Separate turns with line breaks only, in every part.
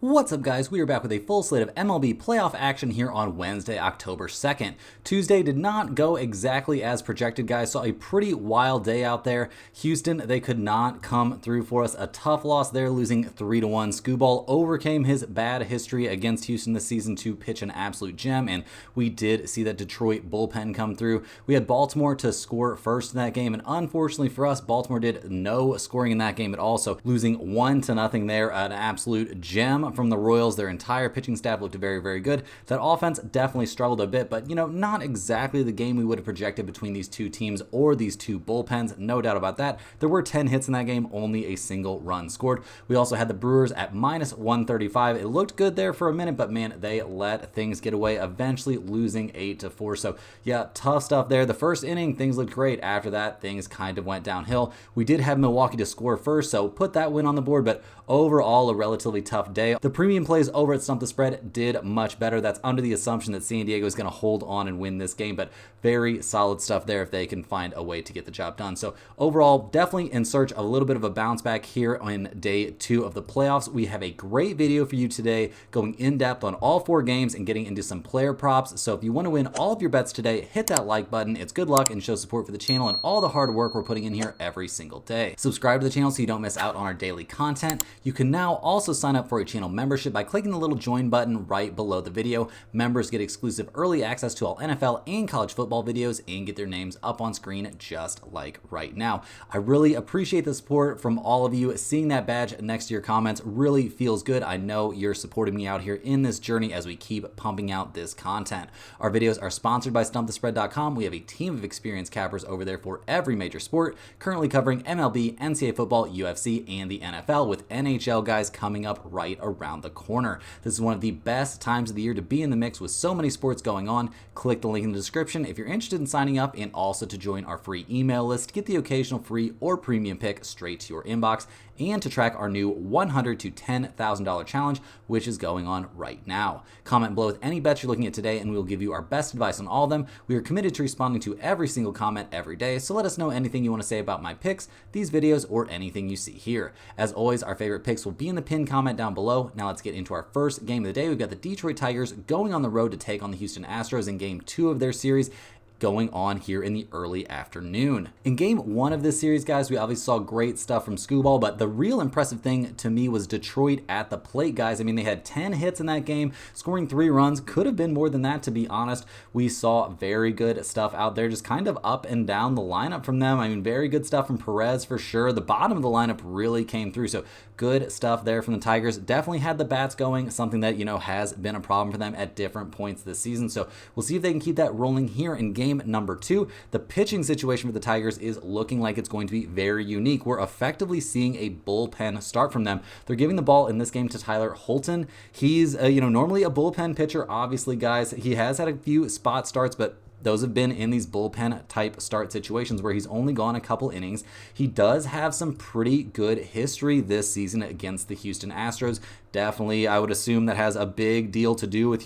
What's up, guys? We are back with a full slate of MLB playoff action here on Wednesday, October 2nd. Tuesday did not go exactly as projected, guys. Saw a pretty wild day out there. Houston, they could not come through for us. A tough loss there, losing 3-1. Skubal overcame his bad history against Houston this season to pitch an absolute gem, and we did see that Detroit bullpen come through. We had Baltimore to score first in that game, and unfortunately for us, Baltimore did no scoring in that game at all, so losing 1-0 there, an absolute gem from the Royals. Their entire pitching staff looked very, very good. That offense definitely struggled a bit, but not exactly the game we would have projected between these two teams or these two bullpens, no doubt about that. There were 10 hits in that game, only a single run scored. We also had the Brewers at -135. It looked good there for a minute, but man, they let things get away, eventually losing 8-4. So yeah, tough stuff there. The first inning, things looked great. After that, things kind of went downhill. We did have Milwaukee to score first, so put that win on the board, but overall, a relatively tough day. The premium plays over at Stump the Spread did much better. That's under the assumption that San Diego is going to hold on and win this game, but very solid stuff there if they can find a way to get the job done. So overall, definitely in search of a little bit of a bounce back here on day 2 of the playoffs. We have a great video for you today going in depth on all 4 games and getting into some player props. So if you want to win all of your bets today, hit that like button. It's good luck and shows support for the channel and all the hard work we're putting in here every single day. Subscribe to the channel so you don't miss out on our daily content. You can now also sign up for a channel membership by clicking the little join button right below the video. Members get exclusive early access to all NFL and college football videos and get their names up on screen just like right now. I really appreciate the support from all of you. Seeing that badge next to your comments really feels good. I know you're supporting me out here in this journey as we keep pumping out this content. Our videos are sponsored by StumpTheSpread.com. We have a team of experienced cappers over there for every major sport, currently covering MLB, NCAA football, UFC, and the NFL, with NHL guys coming up right around the corner. This is one of the best times of the year to be in the mix with so many sports going on. Click the link in the description if you're interested in signing up, and also to join our free email list to get the occasional free or premium pick straight to your inbox, and to track our new $100,000 to $10,000 challenge, which is going on right now. Comment below with any bets you're looking at today, and we will give you our best advice on all of them. We are committed to responding to every single comment every day, so let us know anything you want to say about my picks, these videos, or anything you see here. As always, our favorite picks will be in the pinned comment down below. Now let's get into our first game of the day. We've got the Detroit Tigers going on the road to take on the Houston Astros in Game 2 of their series, going on here in the early afternoon. In Game 1 of this series, guys, we obviously saw great stuff from Skubal, but the real impressive thing to me was Detroit at the plate, guys. I mean, they had 10 hits in that game, scoring 3 runs. Could have been more than that, to be honest. We saw very good stuff out there, just kind of up and down the lineup from them. I mean, very good stuff from Perez for sure. The bottom of the lineup really came through, so good stuff there from the Tigers. Definitely had the bats going, something that, has been a problem for them at different points this season. So we'll see if they can keep that rolling here in Game number 2. The pitching situation for the Tigers is looking like it's going to be very unique. We're effectively seeing a bullpen start from them. They're giving the ball in this game to Tyler Holton. He's normally a bullpen pitcher, obviously, guys. He has had a few spot starts, but those have been in these bullpen type start situations where he's only gone a couple innings. He does have some pretty good history this season against the Houston Astros. Definitely, I would assume that has a big deal to do with,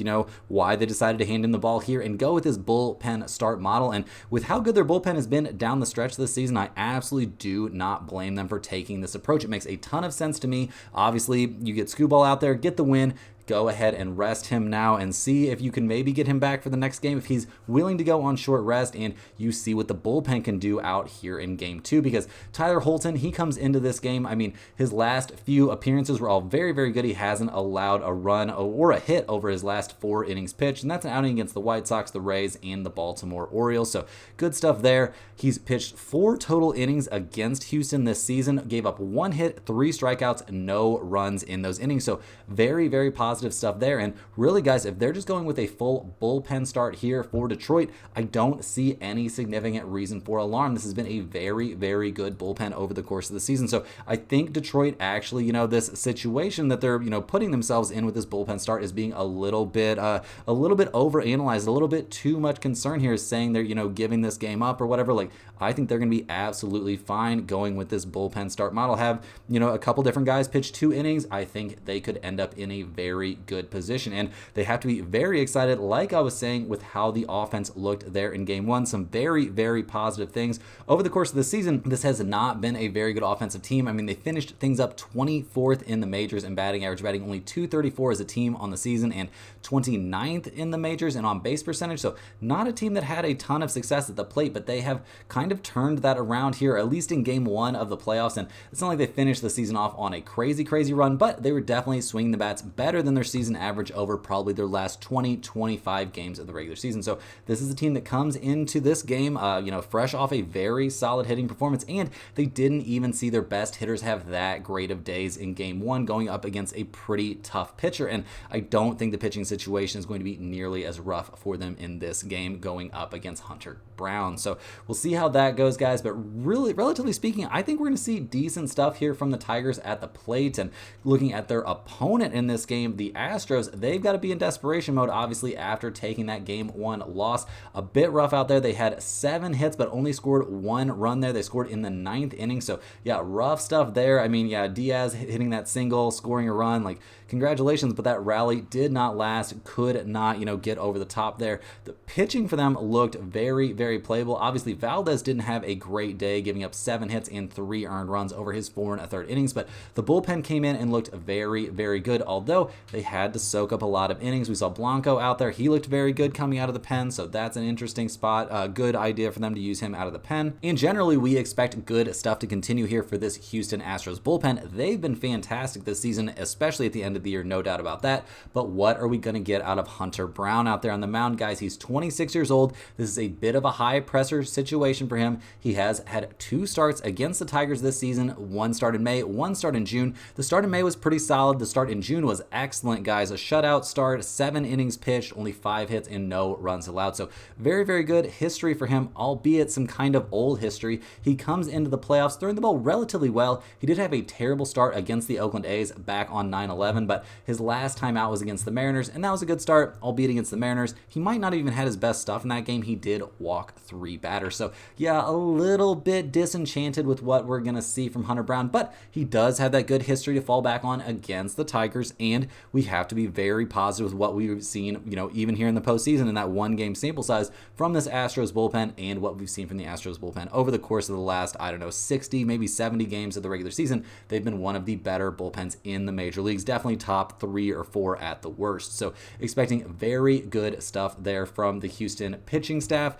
why they decided to hand him the ball here and go with this bullpen start model. And with how good their bullpen has been down the stretch this season, I absolutely do not blame them for taking this approach. It makes a ton of sense to me. Obviously, you get Skubal out there, get the win. Go ahead and rest him now and see if you can maybe get him back for the next game if he's willing to go on short rest, and you see what the bullpen can do out here in Game 2, because Tyler Holton, he comes into this game, I mean, his last few appearances were all very, very good. He hasn't allowed a run or a hit over his last 4 innings pitched, and that's an outing against the White Sox, the Rays, and the Baltimore Orioles, so good stuff there. He's pitched 4 total innings against Houston this season, gave up 1 hit, 3 strikeouts, no runs in those innings, so very, very positive stuff there. And really, guys, if they're just going with a full bullpen start here for Detroit, I don't see any significant reason for alarm. This has been a very, very good bullpen over the course of the season. So I think Detroit actually, this situation that they're, putting themselves in with this bullpen start is being a little bit overanalyzed, a little bit too much concern here, saying they're, giving this game up or whatever. Like, I think they're going to be absolutely fine going with this bullpen start model. Have, a couple different guys pitch 2 innings. I think they could end up in a very very good position. And they have to be very excited, like I was saying, with how the offense looked there in game one. Some very, very positive things. Over the course of the season, this has not been a very good offensive team. I mean, they finished things up 24th in the majors in batting average, batting only .234 as a team on the season, and 29th in the majors and on base percentage. So not a team that had a ton of success at the plate, but they have kind of turned that around here, at least in game one of the playoffs. And it's not like they finished the season off on a crazy run, but they were definitely swinging the bats better than their season average over probably their last 20-25 games of the regular season. So this is a team that comes into this game, fresh off a very solid hitting performance, and they didn't even see their best hitters have that great of days in game one, going up against a pretty tough pitcher. And I don't think the pitching situation is going to be nearly as rough for them in this game going up against Hunter Brown. So we'll see how that goes, guys. But really, relatively speaking, I think we're going to see decent stuff here from the Tigers at the plate. And looking at their opponent in this game, the Astros, they've got to be in desperation mode, obviously, after taking that game one loss. A bit rough out there. They had 7 hits, but only scored 1 run there. They scored in the 9th inning. So yeah, rough stuff there. I mean, yeah, Diaz hitting that single, scoring a run, like, congratulations, but that rally did not last, could not, get over the top there. The pitching for them looked very, very playable. Obviously, Valdez didn't have a great day, giving up 7 hits and 3 earned runs over his 4 1/3 innings, but the bullpen came in and looked very, very good, although they had to soak up a lot of innings. We saw Blanco out there. He looked very good coming out of the pen, so that's an interesting spot. A good idea for them to use him out of the pen. And generally, we expect good stuff to continue here for this Houston Astros bullpen. They've been fantastic this season, especially at the end of the year, no doubt about that. But what are we going to get out of Hunter Brown out there on the mound, guys? He's 26 years old. This is a bit of a high pressure situation for him. He has had 2 starts against the Tigers this season. 1 start in May, 1 start in June. The start in May was pretty solid. The start in June was excellent, guys. A shutout start, 7 innings pitched, only 5 hits and no runs allowed. So very, very good history for him, albeit some kind of old history. He comes into the playoffs throwing the ball relatively well. He did have a terrible start against the Oakland A's back on 9/11, but his last time out was against the Mariners, and that was a good start, albeit against the Mariners. He might not even had his best stuff in that game. He did walk 3 batters. So yeah, a little bit disenchanted with what we're going to see from Hunter Brown, but he does have that good history to fall back on against the Tigers, and we have to be very positive with what we've seen, even here in the postseason in that 1-game sample size from this Astros bullpen and what we've seen from the Astros bullpen over the course of the last, 60, maybe 70 games of the regular season. They've been one of the better bullpens in the major leagues, definitely top 3 or 4 at the worst. So expecting very good stuff there from the Houston pitching staff.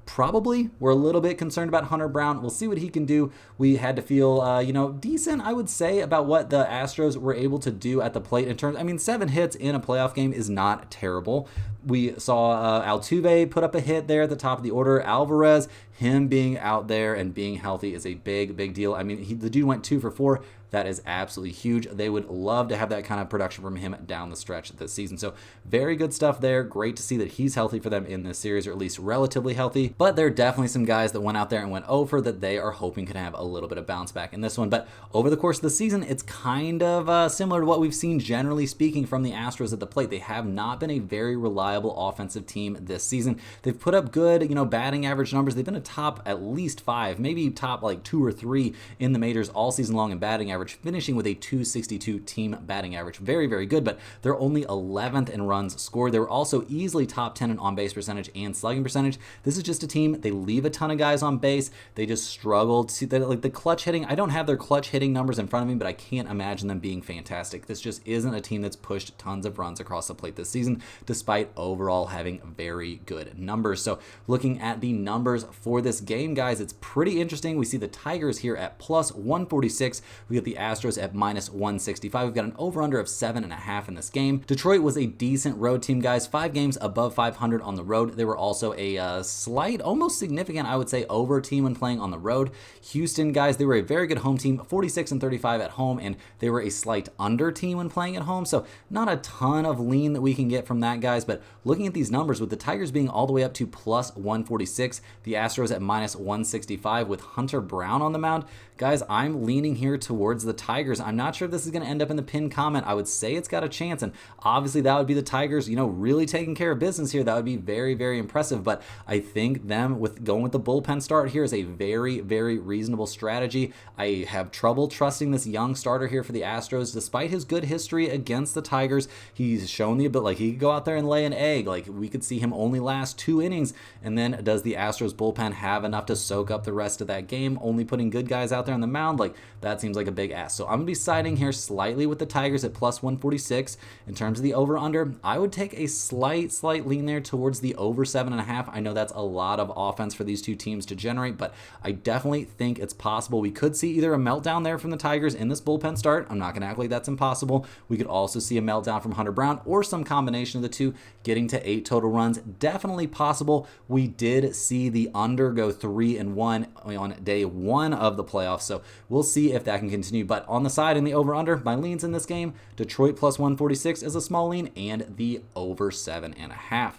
Probably we're a little bit concerned about Hunter Brown. We'll see what he can do. We had to feel, decent, I would say, about what the Astros were able to do at the plate in terms. 7 hits in a playoff game is not terrible. We saw Altuve put up a hit there at the top of the order. Alvarez, him being out there and being healthy is a big, big deal. The dude went 2 for 4. That is absolutely huge. They would love to have that kind of production from him down the stretch this season. So very good stuff there. Great to see that he's healthy for them in this series, or at least relatively healthy. But there are definitely some guys that went out there and went over that they are hoping can have a little bit of bounce back in this one. But over the course of the season, it's kind of similar to what we've seen generally speaking from the Astros at the plate. They have not been a very reliable offensive team this season. They've put up good, batting average numbers. They've been a top at least 5, maybe top 2 or 3 in the majors all season long in batting average, finishing with a .262 team batting average. Very, very good, but they're only 11th in runs scored. They were also easily top 10 in on-base percentage and slugging percentage. This is just a team, they leave a ton of guys on base. They just struggle to see that, the clutch hitting. I don't have their clutch hitting numbers in front of me, but I can't imagine them being fantastic. This just isn't a team that's pushed tons of runs across the plate this season, despite overall having very good numbers. So looking at the numbers for this game, guys, it's pretty interesting. We see the Tigers here at plus 146. We get the Astros at minus 165. We've got an over-under of 7.5 in this game. Detroit was a decent road team, guys. 5 games above 500 on the road. They were also a slight, almost significant, I would say, over team when playing on the road. Houston, guys, they were a very good home team, 46-35 at home, and they were a slight under team when playing at home. So not a ton of lean that we can get from that, guys. But looking at these numbers, with the Tigers being all the way up to plus 146, the Astros at minus 165 with Hunter Brown on the mound, guys, I'm leaning here towards towards the Tigers. I'm not sure if this is going to end up in the pinned comment. I would say it's got a chance, and obviously that would be the Tigers, really taking care of business here. That would be very, very impressive, but I think them with going with the bullpen start here is a very, very reasonable strategy. I have trouble trusting this young starter here for the Astros, despite his good history against the Tigers. He's shown the ability, he could go out there and lay an egg. We could see him only last 2 innings, and then does the Astros bullpen have enough to soak up the rest of that game, only putting good guys out there on the mound? That seems like a big ask. So I'm going to be siding here slightly with the Tigers at plus 146. In terms of the over-under, I would take a slight lean there towards the over 7.5. I know that's a lot of offense for these two teams to generate, but I definitely think it's possible we could see either a meltdown there from the Tigers in this bullpen start. I'm not going to act like that's impossible. We could also see a meltdown from Hunter Brown or some combination of the two, getting to 8 total runs. Definitely possible. We did see the under go 3-1 on day 1 of the playoffs, so we'll see if that can continue. But on the side in the over-under, my leans in this game, Detroit plus 146 is a small lean, and the over 7.5.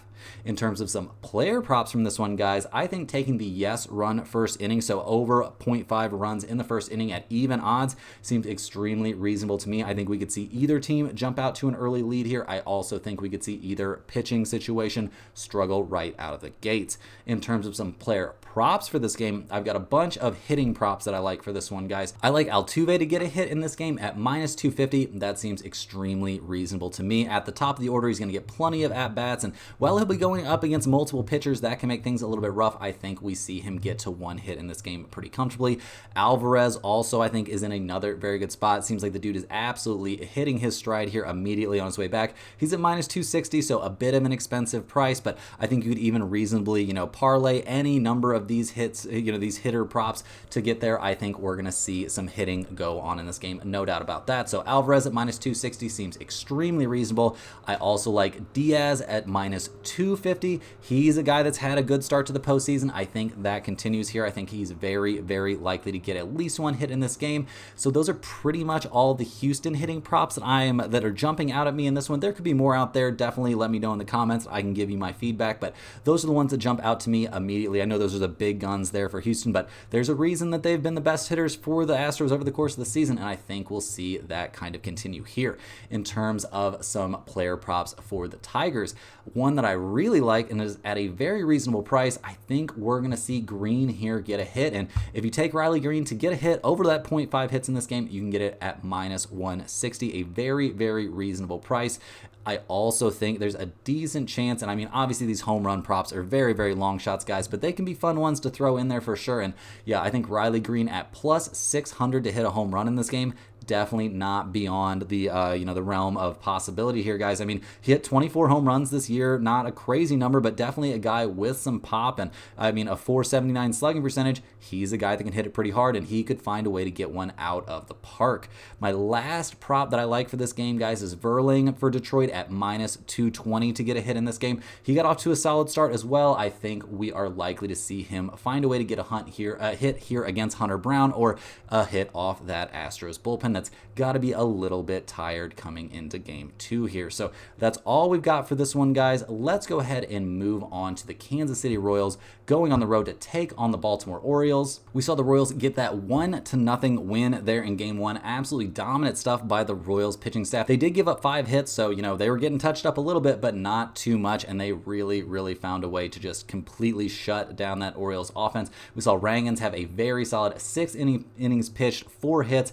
In terms of some player props from this one, guys, I think taking the yes run first inning, so over 0.5 runs in the first inning at even odds, seems extremely reasonable to me. I think we could see either team jump out to an early lead here. I also think we could see either pitching situation struggle right out of the gates. In terms of some player props for this game, I've got a bunch of hitting props that I like for this one, guys. I like Altuve to get a hit in this game at minus 250. That seems extremely reasonable to me. At the top of the order, he's going to get plenty of at-bats, and while he'll be going up against multiple pitchers, that can make things a little bit rough. I think we see him get to 1 hit in this game pretty comfortably. Alvarez also, I think, is in another very good spot. It seems like the dude is absolutely hitting his stride here immediately on his way back. He's at minus 260, so a bit of an expensive price, but I think you could even reasonably, parlay any number of these hits, these hitter props to get there. I think we're going to see some hitting go on in this game, no doubt about that. So Alvarez at minus 260 seems extremely reasonable. I also like Diaz at minus 250. He's a guy that's had a good start to the postseason. I think that continues here. I think he's very, very likely to get at least 1 hit in this game. So those are pretty much all the Houston hitting props that are jumping out at me in this one. There could be more out there. Definitely let me know in the comments. I can give you my feedback, but those are the ones that jump out to me immediately. I know those are the big guns there for Houston, but there's a reason that they've been the best hitters for the Astros over the course of the season, and I think we'll see that kind of continue here. In terms of some player props for the Tigers, one that I really like and is at a very reasonable price, I think we're going to see Green here get a hit, and if you take Riley Green to get a hit over that 0.5 hits in this game, you can get it at minus 160, a very, very reasonable price. I also think there's a decent chance, and I mean, obviously these home run props are very, very long shots, guys, but they can be fun ones to throw in there for sure. And yeah, I think Riley Green at plus 600 to hit a home run in this game, definitely not beyond the the realm of possibility here, guys. I mean, he hit 24 home runs this year, not a crazy number, but definitely a guy with some pop, and I mean, a 479 slugging percentage. He's a guy that can hit it pretty hard, and he could find a way to get one out of the park. My last prop that I like for this game, guys, is Verling for Detroit at minus 220 to get a hit in this game. He got off to a solid start as well. I think we are likely to see him find a way to get a hit here against Hunter Brown, or a hit off that Astros bullpen that's got to be a little bit tired coming into game 2 here. So that's all we've got for this one, guys. Let's go ahead and move on to the Kansas City Royals going on the road to take on the Baltimore Orioles. We saw the Royals get that 1-0 win there in game 1. Absolutely dominant stuff by the Royals pitching staff. They did give up 5 hits, so they were getting touched up a little bit, but not too much, and they really, really found a way to just completely shut down that Orioles offense. We saw Rangans have a very solid 6 innings pitched, 4 hits,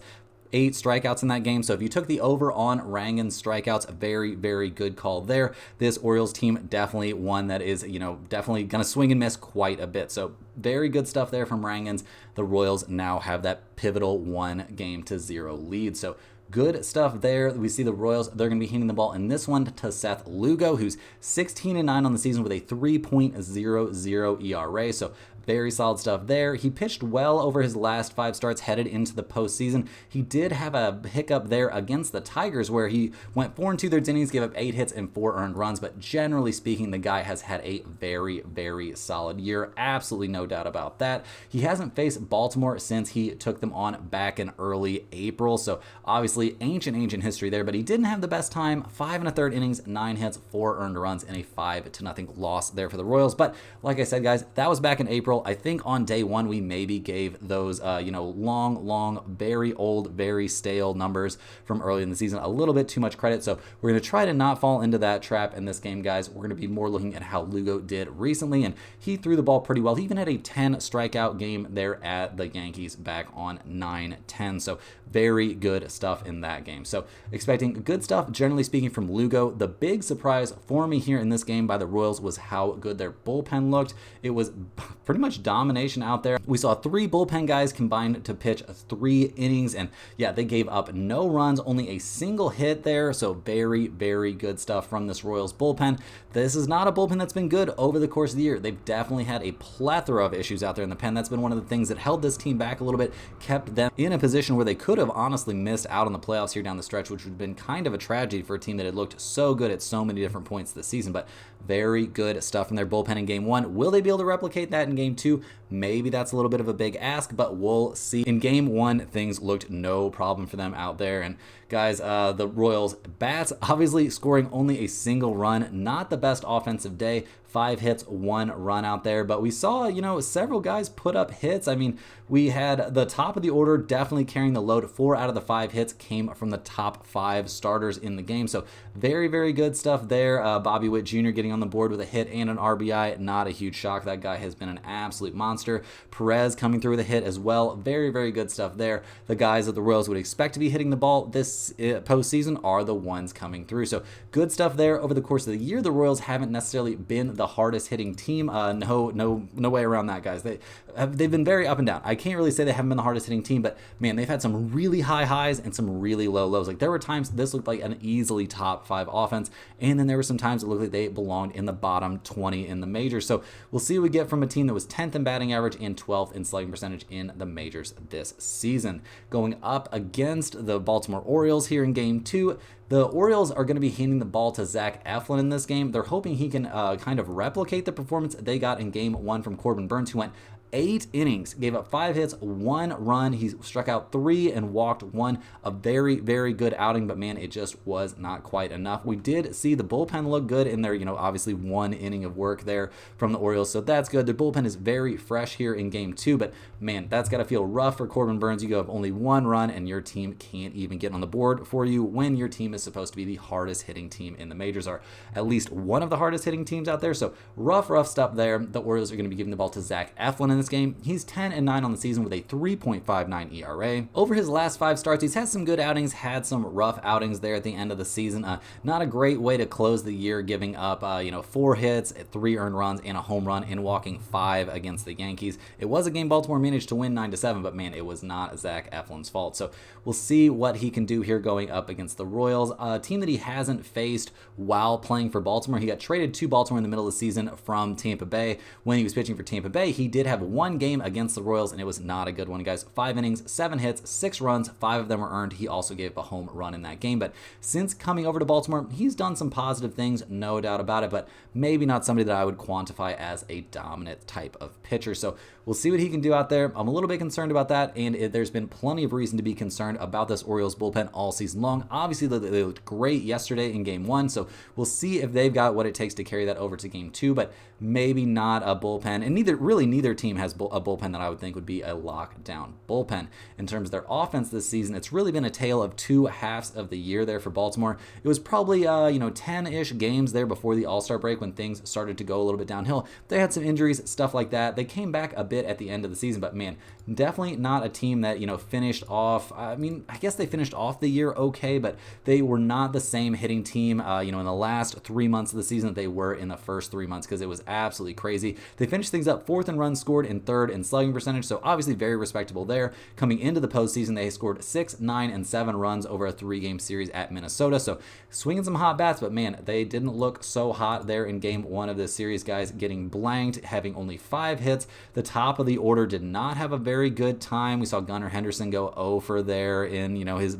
8 strikeouts in that game. So if you took the over on Rangan's strikeouts, a very, very good call there. This Orioles team definitely one that is, definitely going to swing and miss quite a bit. So very good stuff there from Rangans. The Royals now have that pivotal 1-0 lead. So good stuff there. We see the Royals, they're going to be hitting the ball in this one to Seth Lugo, who's 16-9 on the season with a 3.00 ERA. So very solid stuff there. He pitched well over his last 5 starts headed into the postseason. He did have a hiccup there against the Tigers where he went 4 2/3 innings, gave up 8 hits and 4 earned runs, but generally speaking, the guy has had a very, very solid year. Absolutely no doubt about that. He hasn't faced Baltimore since he took them on back in early April, so obviously ancient history there, but he didn't have the best time. 5 1/3 innings, 9 hits, 4 earned runs, and a 5-0 loss there for the Royals. But like I said, guys, that was back in April. April. I think on day one, we maybe gave those, long, very old, very stale numbers from early in the season a little bit too much credit. So we're going to try to not fall into that trap in this game, guys. We're going to be more looking at how Lugo did recently, and he threw the ball pretty well. He even had a 10 strikeout game there at the Yankees back on 9-10. So very good stuff in that game. So expecting good stuff, generally speaking, from Lugo. The big surprise for me here in this game by the Royals was how good their bullpen looked. It was pretty much domination out there. We saw 3 bullpen guys combined to pitch 3 innings, and yeah, they gave up no runs, only a single hit there. So very, very good stuff from this Royals bullpen. This is not a bullpen that's been good over the course of the year. They've definitely had a plethora of issues out there in the pen. That's been one of the things that held this team back a little bit, kept them in a position where they could have honestly missed out on the playoffs here down the stretch, which would have been kind of a tragedy for a team that had looked so good at so many different points this season. But very good stuff from their bullpen in game 1. Will they be able to replicate that in game 2? Maybe that's a little bit of a big ask, but we'll see. In game 1, things looked no problem for them out there. And guys, the Royals bats obviously scoring only a single run. Not the best offensive day. 5 hits, 1 run out there. But we saw, several guys put up hits. I mean, we had the top of the order definitely carrying the load. 4 out of the 5 hits came from the top 5 starters in the game. So very, very good stuff there. Bobby Witt Jr. getting on the board with a hit and an RBI. Not a huge shock. That guy has been an absolute monster. Perez coming through with a hit as well. Very, very good stuff there. The guys that the Royals would expect to be hitting the ball this postseason are the ones coming through. So good stuff there. Over the course of the year, the Royals haven't necessarily been the hardest hitting team. No way around that, guys. They've been very up and down. I can't really say they haven't been the hardest hitting team, but man, they've had some really high highs and some really low lows. Like there were times this looked like an easily top 5 offense, and then there were some times it looked like they belonged in the bottom 20 in the majors. So we'll see what we get from a team that was 10th in batting average and 12th in slugging percentage in the majors this season. Going up against the Baltimore Orioles here in game 2. The Orioles are going to be handing the ball to Zach Eflin in this game. They're hoping he can kind of replicate the performance they got in game 1 from Corbin Burns, who went 8 innings, gave up 5 hits, 1 run. He struck out 3 and walked 1. A very, very good outing, but man, it just was not quite enough. We did see the bullpen look good in there, obviously 1 inning of work there from the Orioles, so that's good. The bullpen is very fresh here in game 2, but man, that's got to feel rough for Corbin Burns. You have only 1 run, and your team can't even get on the board for you when your team is supposed to be the hardest hitting team in the majors, or at least one of the hardest hitting teams out there. So rough stuff there. The Orioles are going to be giving the ball to Zach Eflin in this game. He's 10-9 on the season with a 3.59 ERA. Over his last 5 starts, he's had some good outings, had some rough outings there at the end of the season. Not a great way to close the year, giving up 4 hits, 3 earned runs, and a home run, and walking 5 against the Yankees. It was a game Baltimore managed to win 9-7, but man, it was not Zach Eflin's fault. So we'll see what he can do here going up against the Royals, a team that he hasn't faced while playing for Baltimore. He got traded to Baltimore in the middle of the season from Tampa Bay. When he was pitching for Tampa Bay, he did have 1 game against the Royals, and it was not a good one, guys. 5 innings, 7 hits, 6 runs, 5 of them were earned. He also gave a home run in that game, but since coming over to Baltimore, he's done some positive things, no doubt about it, but maybe not somebody that I would quantify as a dominant type of pitcher. So we'll see what he can do out there. I'm a little bit concerned about that, and there's been plenty of reason to be concerned about this Orioles bullpen all season long. Obviously, they looked great yesterday in game 1, so we'll see if they've got what it takes to carry that over to game 2, but maybe not a bullpen, and neither team has a bullpen that I would think would be a lockdown bullpen. In terms of their offense this season, it's really been a tale of 2 halves of the year there for Baltimore. It was probably 10-ish games there before the All-Star break when things started to go a little bit downhill. They had some injuries, stuff like that. They came back a bit at the end of the season, but man, definitely not a team that finished off. I guess they finished off the year okay, but they were not the same hitting team in the last 3 months of the season that they were in the first 3 months, because it was absolutely crazy. They finished things up 4th in runs scored and 3rd in slugging percentage, so obviously very respectable there. Coming into the postseason, they scored 6, 9, and 7 runs over a 3-game series at Minnesota, so swinging some hot bats, but man, they didn't look so hot there in game 1 of this series, guys. Getting blanked, having only 5 hits. The top of the order did not have a very good time. We saw Gunnar Henderson go 0 for there in his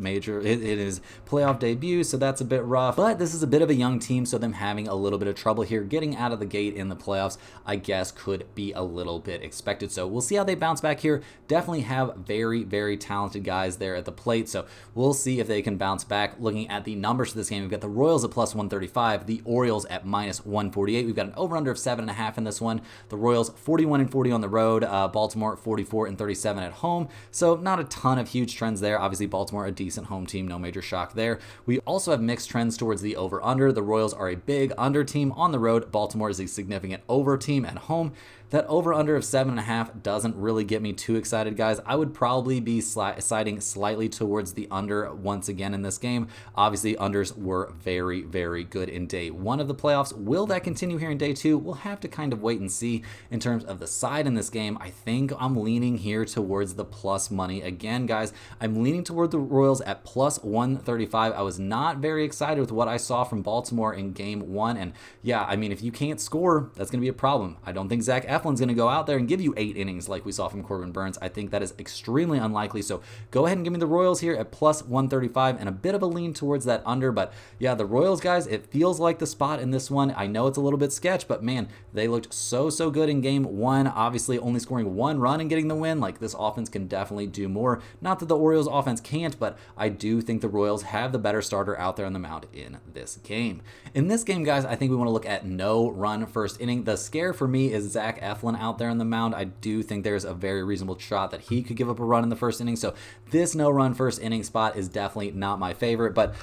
playoff debut, so that's a bit rough. But this is a bit of a young team, so them having a little bit of trouble here getting out of the gate in the playoffs, I guess, could be a little bit expected. expected. So we'll see how they bounce back here. Definitely have very, very talented guys there at the plate. So we'll see if they can bounce back. Looking at the numbers for this game, we've got the Royals at plus 135, the Orioles at minus 148. We've got an over-under of 7.5 in this one. The Royals 41-40 on the road, Baltimore 44-37 at home. So not a ton of huge trends there. Obviously, Baltimore a decent home team, no major shock there. We also have mixed trends towards the over-under. The Royals are a big under team on the road. Baltimore is a significant over team at home. That over-under of 7.5 doesn't really get me too excited, guys. I would probably be siding slightly towards the under once again in this game. Obviously, unders were very, very good in day one of the playoffs. Will that continue here in day two? We'll have to kind of wait and see. In terms of the side in this game, I think I'm leaning here towards the plus money again, guys. I'm leaning toward the Royals at plus 135. I was not very excited with what I saw from Baltimore in game one. And yeah, I mean, if you can't score, that's going to be a problem. I don't think Zach Eflin's going to go out there and give you 8 innings like we saw from Corbin Burns. I think that is extremely unlikely. So go ahead and give me the Royals here at plus 135 and a bit of a lean towards that under. But yeah, the Royals, guys, it feels like the spot in this one. I know it's a little bit sketch, but man, they looked so good in game one. Obviously, only scoring 1 run and getting the win. Like, this offense can definitely do more. Not that the Orioles offense can't, but I do think the Royals have the better starter out there on the mound in this game. In this game, guys, I think we want to look at no run first inning. The scare for me is Zach Eflin out there on the mound. I do think there's a very reasonable shot that he could give up a run in the first inning. So this no run first inning spot is definitely not my favorite, but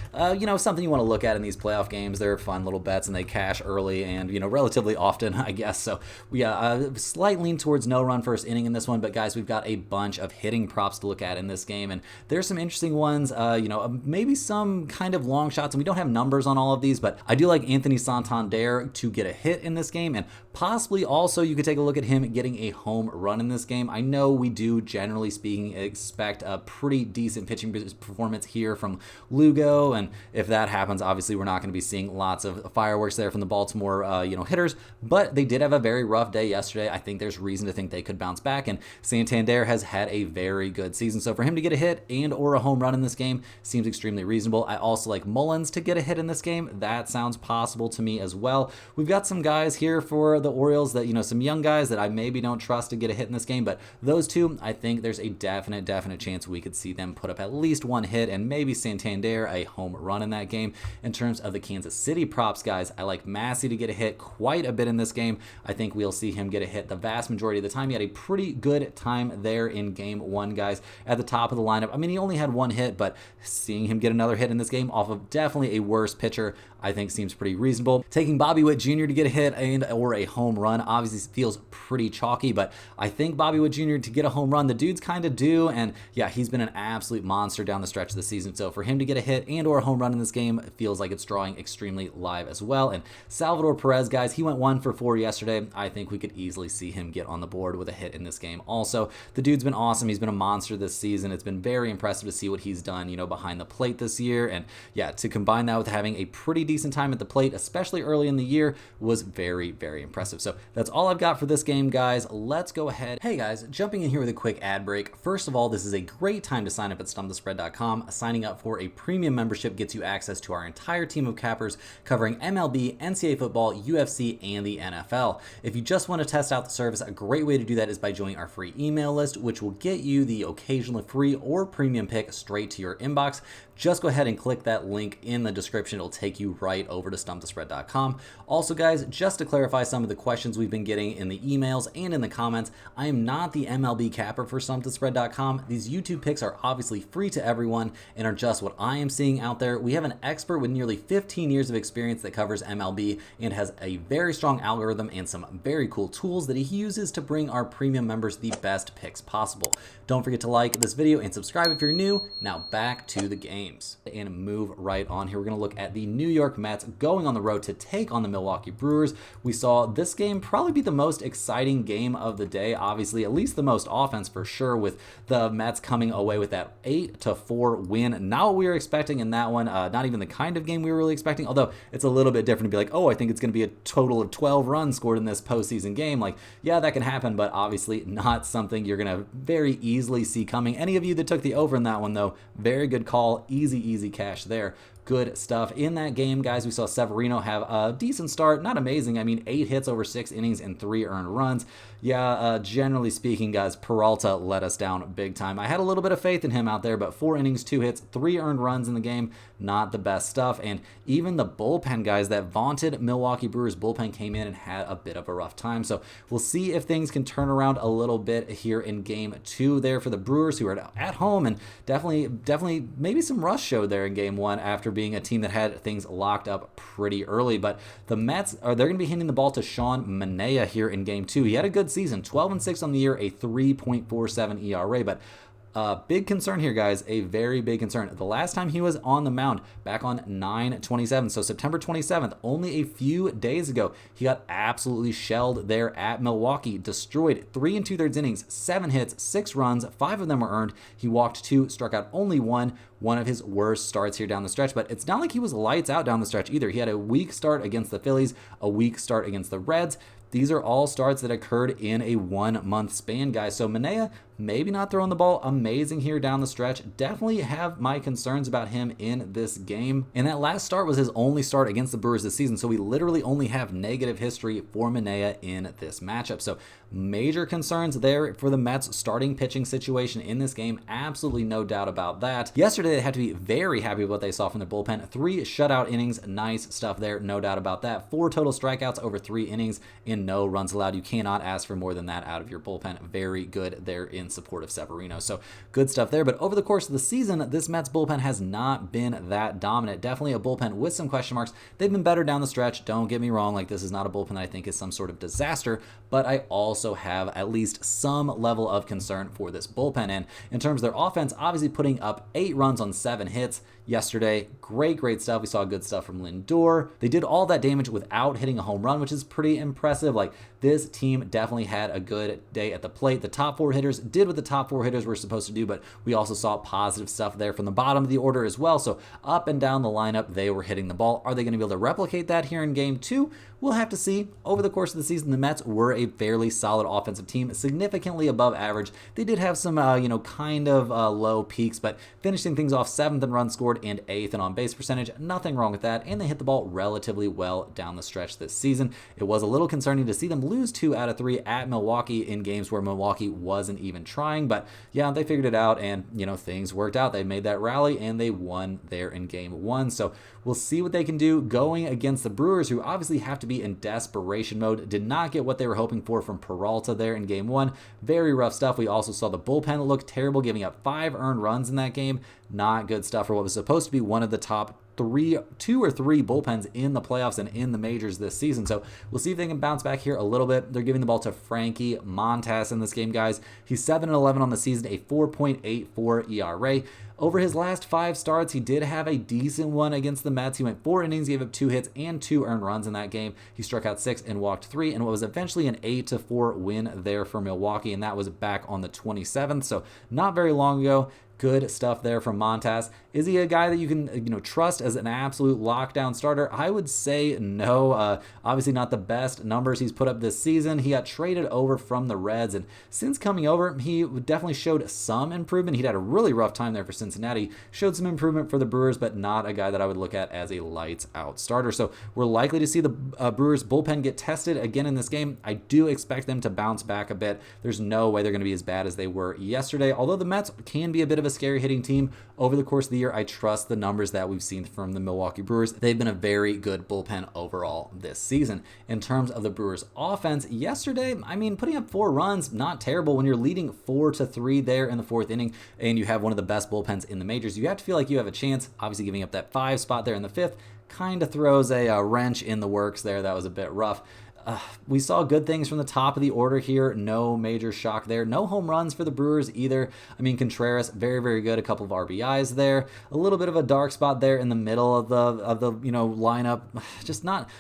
something you want to look at in these playoff games. They're fun little bets and they cash early and relatively often, I guess. So yeah, slight lean towards no run first inning in this one. But guys, we've got a bunch of hitting props to look at in this game, and there's some interesting ones. Maybe some kind of long shots, and we don't have numbers on all of these, but I do like Anthony Santander to get a hit in this game, and possibly also you could take a look at him getting a home run in this game. I know we do, generally speaking, expect a pretty decent pitching performance here from Lugo, and if that happens, obviously we're not going to be seeing lots of fireworks there from the Baltimore hitters, but they did have a very rough day yesterday. I think there's reason to think they could bounce back, and Santander has had a very good season, so for him to get a hit and or a home run in this game seems extremely reasonable. I also like Mullins to get a hit in this game. That sounds possible to me as well. We've got some guys here for the Orioles that, some young guys that I maybe don't trust to get a hit in this game, but those two, I think there's a definite chance we could see them put up at least 1 hit and maybe Santander a home run in that game. In terms of the Kansas City props, guys, I like Massey to get a hit quite a bit in this game. I think we'll see him get a hit the vast majority of the time. He had a pretty good time there in game one, guys, at the top of the lineup. I mean, he only had 1 hit, but seeing him get another hit in this game off of definitely a worse pitcher, I think seems pretty reasonable. Taking Bobby Witt Jr. to get a hit and or a home run obviously feels pretty chalky, but I think Bobby Witt Jr. to get a home run, the dude's kind of due, and yeah, he's been an absolute monster down the stretch of the season. So for him to get a hit and or a home run in this game, it feels like it's drawing extremely live as well. And Salvador Perez, guys, he went 1 for 4 yesterday. I think we could easily see him get on the board with a hit in this game. Also, the dude's been awesome. He's been a monster this season. It's been very impressive to see what he's done, behind the plate this year. And yeah, to combine that with having a pretty decent time at the plate, especially early in the year, was very, very impressive. So that's all I've got for this game, guys. Let's go ahead. Hey guys, jumping in here with a quick ad break. First of all, this is a great time to sign up at stumpthespread.com. Signing up for a premium membership gets you access to our entire team of cappers covering MLB, NCAA football, UFC, and the NFL. If you just want to test out the service, a great way to do that is by joining our free email list, which will get you the occasional free or premium pick straight to your inbox. Just go ahead and click that link in the description. It'll take you right over to stumpthespread.com. Also, guys, just to clarify some of the questions we've been getting in the emails and in the comments, I am not the MLB capper for stumpthespread.com. These YouTube picks are obviously free to everyone and are just what I am seeing out there. We have an expert with nearly 15 years of experience that covers MLB and has a very strong algorithm and some very cool tools that he uses to bring our premium members the best picks possible. Don't forget to like this video and subscribe if you're new. Now back to the game. And move right on here. We're going to look at the New York Mets going on the road to take on the Milwaukee Brewers. We saw this game probably be the most exciting game of the day. Obviously, at least the most offense for sure, with the Mets coming away with that 8-4 win. Not what we were expecting in that one. Not even the kind of game we were really expecting. Although it's a little bit different to be like, oh, I think it's going to be a total of 12 runs scored in this postseason game. Like, yeah, that can happen, but obviously not something you're going to very easily see coming. Any of you that took the over in that one, though, very good call. Easy cash there. good stuff. In that game, guys, we saw Severino have a decent start. Not amazing. I mean, 8 hits over 6 innings and 3 earned runs. Yeah, generally speaking, guys, Peralta let us down big time. I had a little bit of faith in him out there, but 4 innings, 2 hits, 3 earned runs in the game. Not the best stuff. And even the bullpen, guys, that vaunted Milwaukee Brewers bullpen came in and had a bit of a rough time. So we'll see if things can turn around a little bit here in game 2 there for the Brewers, who are at home, and definitely maybe some rust showed there in game 1 after being a team that had things locked up pretty early. But the Mets, they're going to be handing the ball to Sean Manaea here in game 2. He had a good season, 12-6 on the year, a 3.47 ERA, but big concern here, guys, a very big concern. The last time he was on the mound, back on 9/27, so September 27th, only a few days ago, he got absolutely shelled there at Milwaukee, destroyed 3 2/3 innings, 7 hits, 6 runs, 5 of them were earned. He walked 2, struck out only 1, one of his worst starts here down the stretch, but it's not like he was lights out down the stretch either. He had a weak start against the Phillies, a weak start against the Reds. These are all starts that occurred in a 1-month span, guys. So Manaea, maybe not throwing the ball amazing here down the stretch. Definitely have my concerns about him in this game. And that last start was his only start against the Brewers this season, so we literally only have negative history for Manaea in this matchup. So major concerns there for the Mets starting pitching situation in this game. Absolutely no doubt about that. Yesterday, they had to be very happy with what they saw from their bullpen. 3 shutout innings, nice stuff there, no doubt about that. 4 total strikeouts over 3 innings and no runs allowed. You cannot ask for more than that out of your bullpen. Very good there in support of Severino. So good stuff there. But over the course of the season, this Mets bullpen has not been that dominant. Definitely a bullpen with some question marks. They've been better down the stretch. Don't get me wrong. Like, this is not a bullpen that I think is some sort of disaster, but I also have at least some level of concern for this bullpen. And in terms of their offense, obviously putting up 8 runs on 7 hits yesterday. Great stuff. We saw good stuff from Lindor. They did all that damage without hitting a home run, which is pretty impressive. Like, this team definitely had a good day at the plate. The top 4 hitters did what the top 4 hitters were supposed to do, but we also saw positive stuff there from the bottom of the order as well. So up and down the lineup, they were hitting the ball. Are they going to be able to replicate that here in game 2? We'll have to see. Over the course of the season, the Mets were a fairly solid offensive team, significantly above average. They did have some, low peaks, but finishing things off 7th in runs scored and 8th in on-base percentage. Nothing wrong with that, and they hit the ball relatively well down the stretch this season. It was a little concerning to see them lose 2 out of 3 at Milwaukee in games where Milwaukee wasn't even trying, but yeah, they figured it out, and things worked out. They made that rally, and they won there in game 1. So we'll see what they can do going against the Brewers, who obviously have to be in desperation mode. Did not get what they were hoping for from Peralta there in game 1. Very rough stuff. We also saw the bullpen look terrible, giving up 5 earned runs in that game. Not good stuff for what was supposed to be one of the top 2 or 3 bullpens in the playoffs and in the majors this season. So we'll see if they can bounce back here a little bit. They're giving the ball to Frankie Montas in this game, guys. He's 7-11 on the season, a 4.84 ERA. Over his last 5 starts, he did have a decent one against the Mets. He went 4 innings, gave up 2 hits and 2 earned runs in that game. He struck out 6 and walked 3, and what was eventually an 8-4 win there for Milwaukee, and that was back on the 27th, so not very long ago. Good stuff there from Montas. Is he a guy that you can trust as an absolute lockdown starter? I would say no. Obviously not the best numbers he's put up this season. He got traded over from the Reds, and since coming over, he definitely showed some improvement. He'd had a really rough time there for Cincinnati. Showed some improvement for the Brewers, but not a guy that I would look at as a lights out starter. So we're likely to see the Brewers bullpen get tested again in this game. I do expect them to bounce back a bit. There's no way they're going to be as bad as they were yesterday, although the Mets can be a bit of a scary hitting team over the course of the year. I trust the numbers that we've seen from the Milwaukee Brewers. They've been a very good bullpen overall this season. In terms of the Brewers offense, yesterday, putting up 4 runs, not terrible when you're leading 4-3 there in the 4th inning and you have one of the best bullpens in the majors. You have to feel like you have a chance. Obviously, giving up that 5 spot there in the 5th kind of throws a wrench in the works there. That was a bit rough. We saw good things from the top of the order here. No major shock there. No home runs for the Brewers either. Contreras, very good. A couple of RBIs there. A little bit of a dark spot there in the middle of the lineup. Just not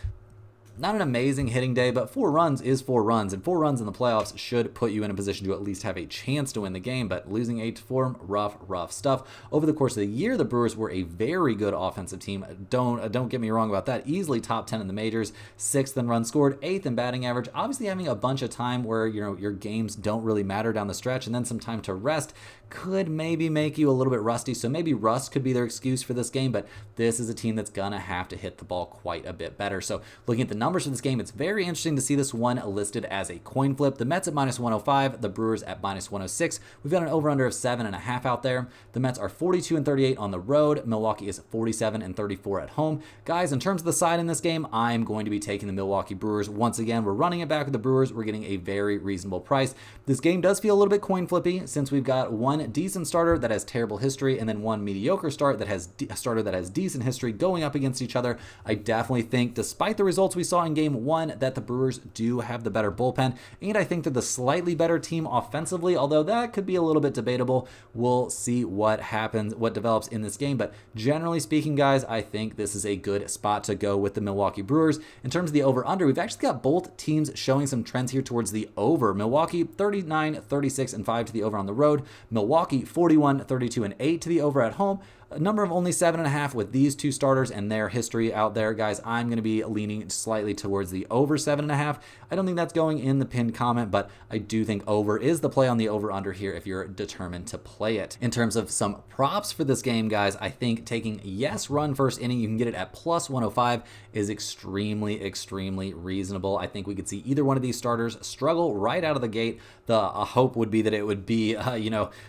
Not an amazing hitting day, but 4 runs is 4 runs, and 4 runs in the playoffs should put you in a position to at least have a chance to win the game, but losing 8-4, rough stuff. Over the course of the year, the Brewers were a very good offensive team. Don't get me wrong about that. Easily top 10 in the majors, 6th in runs scored, 8th in batting average. Obviously having a bunch of time where, your games don't really matter down the stretch, and then some time to rest could maybe make you a little bit rusty, so maybe rust could be their excuse for this game, but this is a team that's gonna have to hit the ball quite a bit better. So looking at the numbers for this game, it's very interesting to see this one listed as a coin flip. The Mets at -105, the Brewers at -106. We've got an over-under of 7.5 out there. The Mets are 42-38 on the road. Milwaukee is 47-34 at home. Guys, in terms of the side in this game, I'm going to be taking the Milwaukee Brewers. Once again, we're running it back with the Brewers. We're getting a very reasonable price. This game does feel a little bit coin flippy since we've got one decent starter that has terrible history and then one mediocre starter that has decent history going up against each other. I definitely think, despite the results we saw in game one, that the Brewers do have the better bullpen, and I think they're the slightly better team offensively, although that could be a little bit debatable. We'll see what happens, what develops in this game, but generally speaking, guys, I think this is a good spot to go with the Milwaukee Brewers. In terms of the over-under, we've actually got both teams showing some trends here towards the over. Milwaukee 39-36-5 to the over on the road. Milwaukee 41-32-8 to the over at home. A number of only 7.5 with these two starters and their history out there, guys. I'm going to be leaning slightly towards the over 7.5. I don't think that's going in the pinned comment, but I do think over is the play on the over-under here if you're determined to play it. In terms of some props for this game, guys, I think taking yes run first inning, you can get it at +105, is extremely reasonable. I think we could see either one of these starters struggle right out of the gate. The hope would be that it would be,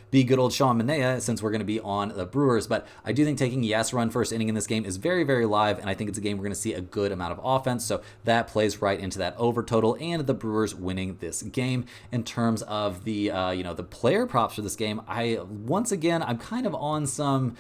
be good old Sean Manaea, since we're going to be on the Brewers, but I do think taking yes run first inning in this game is very live, and I think it's a game we're going to see a good amount of offense, so that plays right into that over total and the Brewers winning this game. In terms of the the player props for this game, I'm kind of on some,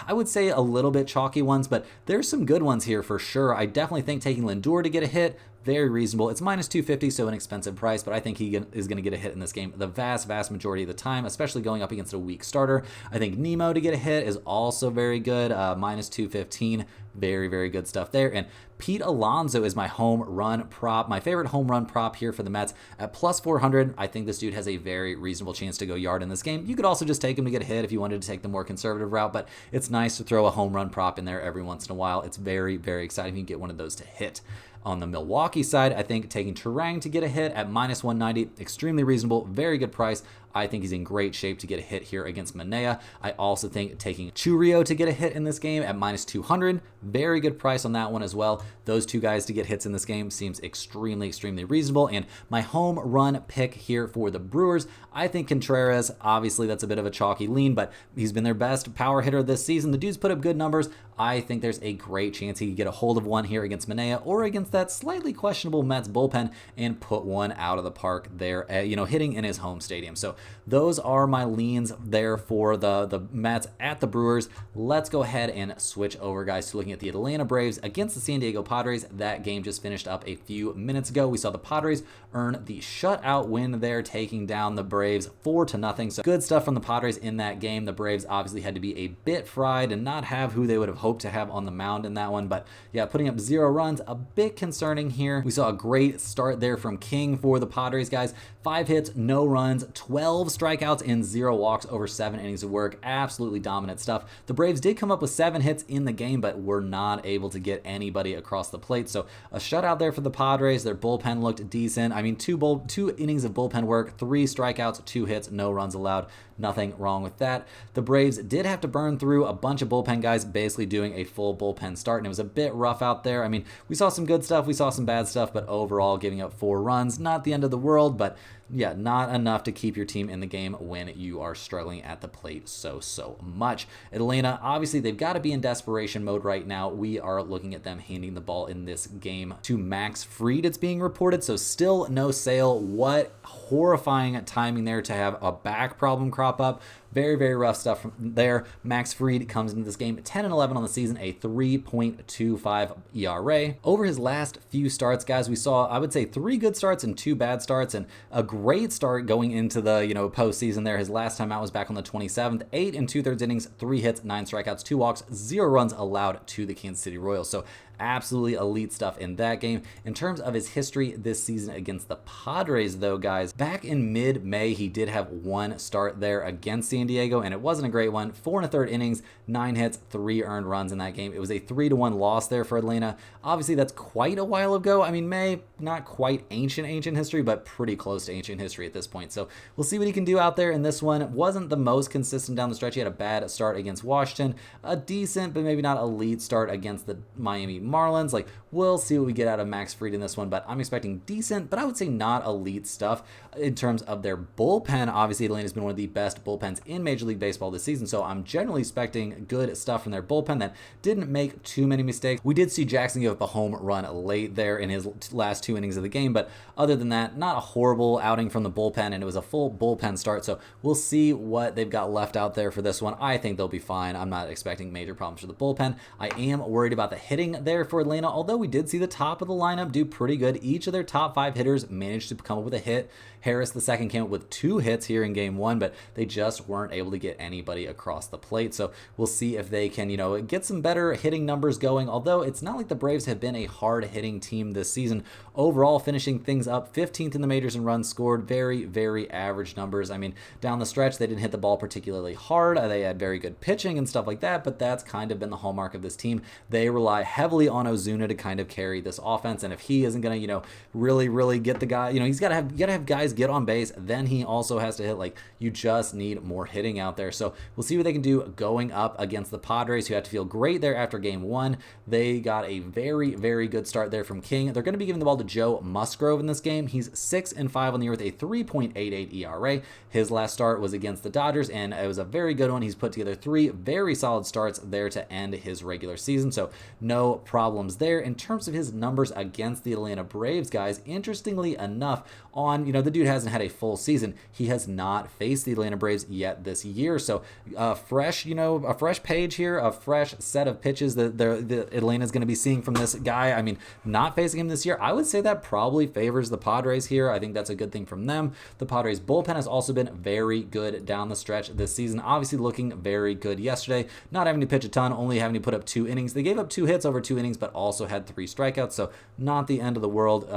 I would say, a little bit chalky ones, but there's some good ones here for sure. I definitely think taking Lindor to get a hit, very reasonable. It's -250, so an expensive price, but I think he is going to get a hit in this game the vast majority of the time, especially going up against a weak starter. I think Nemo to get a hit is also very good, -215. Very good stuff there. And Pete Alonso is my home run prop, my favorite home run prop here for the Mets at +400. I think this dude has a very reasonable chance to go yard in this game. You could also just take him to get a hit if you wanted to take the more conservative route, but it's nice to throw a home run prop in there every once in a while. It's very exciting if you can get one of those to hit. On the Milwaukee side, I think taking Turang to get a hit at -190, extremely reasonable, very good price. I think he's in great shape to get a hit here against Manaea. I also think taking Chourio to get a hit in this game at -200, very good price on that one as well. Those two guys to get hits in this game seems extremely reasonable. And my home run pick here for the Brewers, I think Contreras, obviously that's a bit of a chalky lean, but he's been their best power hitter this season. The dude's put up good numbers. I think there's a great chance he could get a hold of one here against Manaea or against that slightly questionable Mets bullpen and put one out of the park there, hitting in his home stadium. So those are my leans there for the Mets at the Brewers. Let's go ahead and switch over, guys, to looking at the Atlanta Braves against the San Diego Padres. That game just finished up a few minutes ago. We saw the Padres earn the shutout win there, taking down the Braves 4-0. So good stuff from the Padres in that game. The Braves obviously had to be a bit fried and not have who they would have hoped to have on the mound in that one. But yeah, putting up 0 runs, a bit concerning here. We saw a great start there from King for the Padres, guys. 5 hits, no runs, 12 strikeouts, and 0 walks over 7 innings of work. Absolutely dominant stuff. The Braves did come up with 7 hits in the game, but were not able to get anybody across the plate. So a shutout there for the Padres. Their bullpen looked decent. I mean, 2 innings of bullpen work, 3 strikeouts, 2 hits, no runs allowed. Nothing wrong with that. The Braves did have to burn through a bunch of bullpen guys, basically doing a full bullpen start, and it was a bit rough out there. I mean, we saw some good stuff, we saw some bad stuff, but overall giving up 4 runs, not the end of the world, but yeah, not enough to keep your team in the game when you are struggling at the plate so much. Atlanta, obviously, they've got to be in desperation mode right now. We are looking at them handing the ball in this game to Max Fried, it's being reported, so still no sale. What horrifying timing there to have a back problem crop up very, very rough stuff from there. Max Fried comes into this game 10-11 on the season, a 3.25 ERA. Over his last few starts, guys, we saw, I would say, 3 good starts and 2 bad starts, and a great start going into the postseason there. His last time out was back on the 27th. 8 2/3 innings, 3 hits, 9 strikeouts, 2 walks, 0 runs allowed to the Kansas City Royals. So absolutely elite stuff in that game. In terms of his history this season against the Padres, though, guys, back in mid-May, he did have 1 start there against San Diego, and it wasn't a great one. 4 1/3 innings, 9 hits, 3 earned runs in that game. It was a 3-1 loss there for Atlanta. Obviously, that's quite a while ago. I mean, May, not quite ancient history, but pretty close to ancient history at this point. So we'll see what he can do out there in this one. It wasn't the most consistent down the stretch. He had a bad start against Washington, a decent, but maybe not elite start against the Miami Marlins. Like, we'll see what we get out of Max Fried in this one, but I'm expecting decent, but I would say not elite stuff. In terms of their bullpen, obviously Atlanta's been one of the best bullpens in Major League Baseball this season, so I'm generally expecting good stuff from their bullpen that didn't make too many mistakes. We did see Jackson give up a home run late there in his last 2 innings of the game, but other than that, not a horrible outing from the bullpen, and it was a full bullpen start, so we'll see what they've got left out there for this one. I think they'll be fine. I'm not expecting major problems for the bullpen. I am worried about the hitting there for Atlanta, although we did see the top of the lineup do pretty good. Each of their top 5 hitters managed to come up with a hit. Harris the second came up with 2 hits here in game 1, but they just weren't able to get anybody across the plate. So we'll see if they can, get some better hitting numbers going, although it's not like the Braves have been a hard hitting team this season. Overall, finishing things up 15th in the majors in runs scored. Very, very average numbers. I mean, down the stretch, they didn't hit the ball particularly hard. They had very good pitching and stuff like that, but that's kind of been the hallmark of this team. They rely heavily on Ozuna to kind of carry this offense, and if he isn't going to, really get the guy, he's got to have guys get on base, then he also has to hit. Like, you just need more hitting out there. So we'll see what they can do going up against the Padres, who had to feel great there after game 1. They got a very, very good start there from King. They're going to be giving the ball to Joe Musgrove in this game. He's 6-5 on the year with a 3.88 ERA. His last start was against the Dodgers, and it was a very good one. He's put together 3 very solid starts there to end his regular season, so no problems there. In terms of his numbers against the Atlanta Braves, guys, interestingly enough, the dude hasn't had a full season. He has not faced the Atlanta Braves yet this year, so a fresh page here, a fresh set of pitches that the Atlanta's going to be seeing from this guy. I mean, not facing him this year, I would say that probably favors the Padres here. I think that's a good thing from them. The Padres bullpen has also been very good down the stretch this season, obviously looking very good yesterday, not having to pitch a ton, only having to put up 2 innings. They gave up 2 hits over 2 innings, but also had 3 strikeouts, so not the end of the world.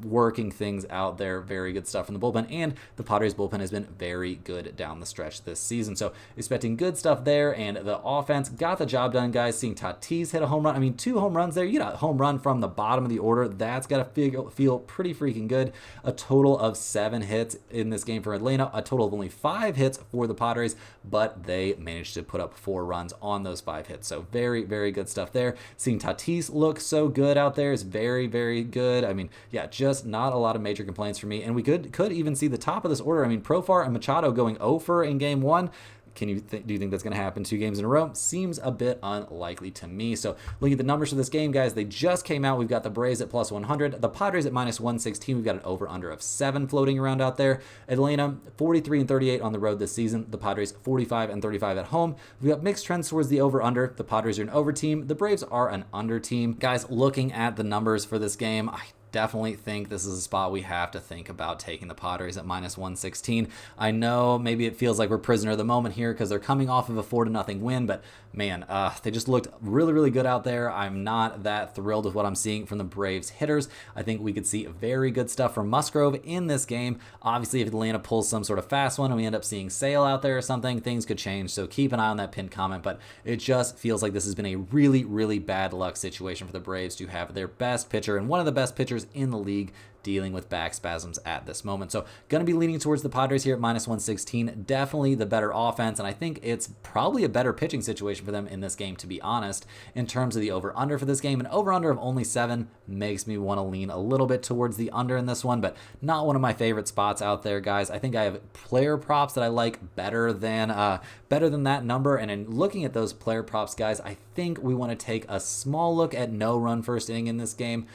Working things out there. Very good stuff from the bullpen, and the Padres bullpen has been very good down the stretch this season, so expecting good stuff there. And the offense got the job done, guys. Seeing Tatis hit a home run, I mean, 2 home runs there. You got a home run from the bottom of the order. That's got to feel pretty freaking good. A total of 7 hits in this game for Atlanta, a total of only 5 hits for the Padres, but they managed to put up 4 runs on those 5 hits, so very, very good stuff there. Seeing Tatis look so good out there is very, very good. I mean, yeah, just not a lot of major complaints for me, and we could even see the top of this order. I mean, Profar and Machado going 0 in game 1. Do you think that's going to happen 2 games in a row? Seems a bit unlikely to me. So looking at the numbers for this game, guys, they just came out. We've got the Braves at +100, the Padres at -116. We've got an over-under of 7 floating around out there. Atlanta 43-38 on the road this season. The Padres 45-35 at home. We've got mixed trends towards the over/under. The Padres are an over team. The Braves are an under team. Guys, looking at the numbers for this game, I definitely think this is a spot we have to think about taking the Padres at -116. I know maybe it feels like we're prisoner of the moment here because they're coming off of a 4-0 win, but man, they just looked really, really good out there. I'm not that thrilled with what I'm seeing from the Braves hitters. I think we could see very good stuff from Musgrove in this game. Obviously, if Atlanta pulls some sort of fast one and we end up seeing Sale out there or something, things could change. So keep an eye on that pinned comment, but it just feels like this has been a really, really bad luck situation for the Braves to have their best pitcher and one of the best pitchers in the league dealing with back spasms at this moment. So going to be leaning towards the Padres here at -116. Definitely the better offense, and I think it's probably a better pitching situation for them in this game, to be honest. In terms of the over-under for this game, an over-under of only 7 makes me want to lean a little bit towards the under in this one, but not one of my favorite spots out there, guys. I think I have player props that I like better than that number, and in looking at those player props, guys, I think we want to take a small look at no run first inning in this game.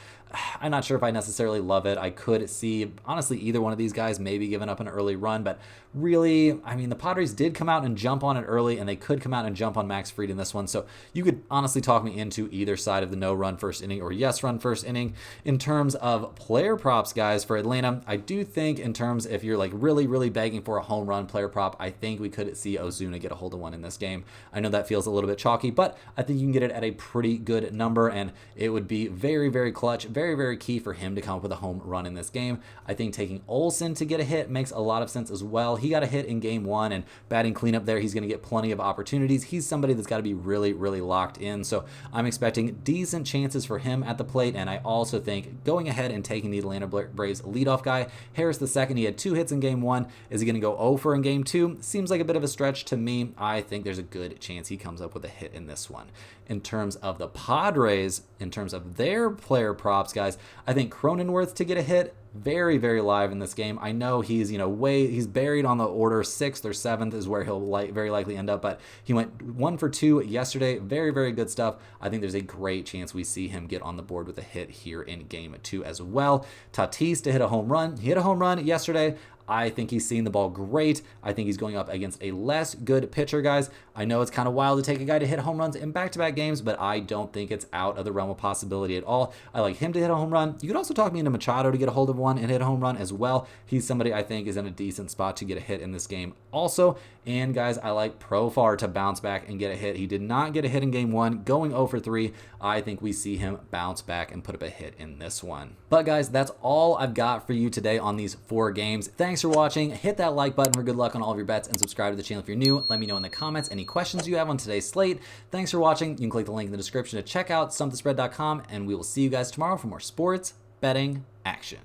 I'm not sure if I necessarily love it. I could see, honestly, either one of these guys maybe giving up an early run, but really, I mean, the Padres did come out and jump on it early, and they could come out and jump on Max Fried in this one. So you could honestly talk me into either side of the no run first inning or yes run first inning. In terms of player props, guys, for Atlanta, I do think in terms, if you're like really, really begging for a home run player prop, I think we could see Ozuna get a hold of one in this game. I know that feels a little bit chalky, but I think you can get it at a pretty good number, and it would be very, very clutch, very, very key for him to come up with a home run in this game. I think taking Olsen to get a hit makes a lot of sense as well. He got a hit in game one, and batting cleanup there, he's going to get plenty of opportunities. He's somebody that's got to be really, really locked in. So I'm expecting decent chances for him at the plate, and I also think going ahead and taking the Atlanta Braves leadoff guy, Harris the second. He had 2 hits in game one. Is he going to go 0 for in game two? Seems like a bit of a stretch to me. I think there's a good chance he comes up with a hit in this one. In terms of the Padres, in terms of their player props, guys, I think Cronenworth to get a hit, very, very live in this game. I know he's, he's buried on the order. 6th or 7th is where he'll very likely end up, but he went 1 for 2 yesterday. Very, very good stuff. I think there's a great chance we see him get on the board with a hit here in game 2 as well. Tatis to hit a home run. He hit a home run yesterday. I think he's seeing the ball great. I think he's going up against a less good pitcher, guys. I know it's kind of wild to take a guy to hit home runs in back-to-back games, but I don't think it's out of the realm of possibility at all. I like him to hit a home run. You could also talk me into Machado to get a hold of one and hit a home run as well. He's somebody I think is in a decent spot to get a hit in this game also. And guys, I like Profar to bounce back and get a hit. He did not get a hit in game one, going 0 for 3. I think we see him bounce back and put up a hit in this one. But guys, that's all I've got for you today on these 4 games. Thanks for watching. Hit that like button for good luck on all of your bets, and subscribe to the channel if you're new. Let me know in the comments any questions you have on today's slate. Thanks for watching. You can click the link in the description to check out stumpthespread.com, and we will see you guys tomorrow for more sports betting action.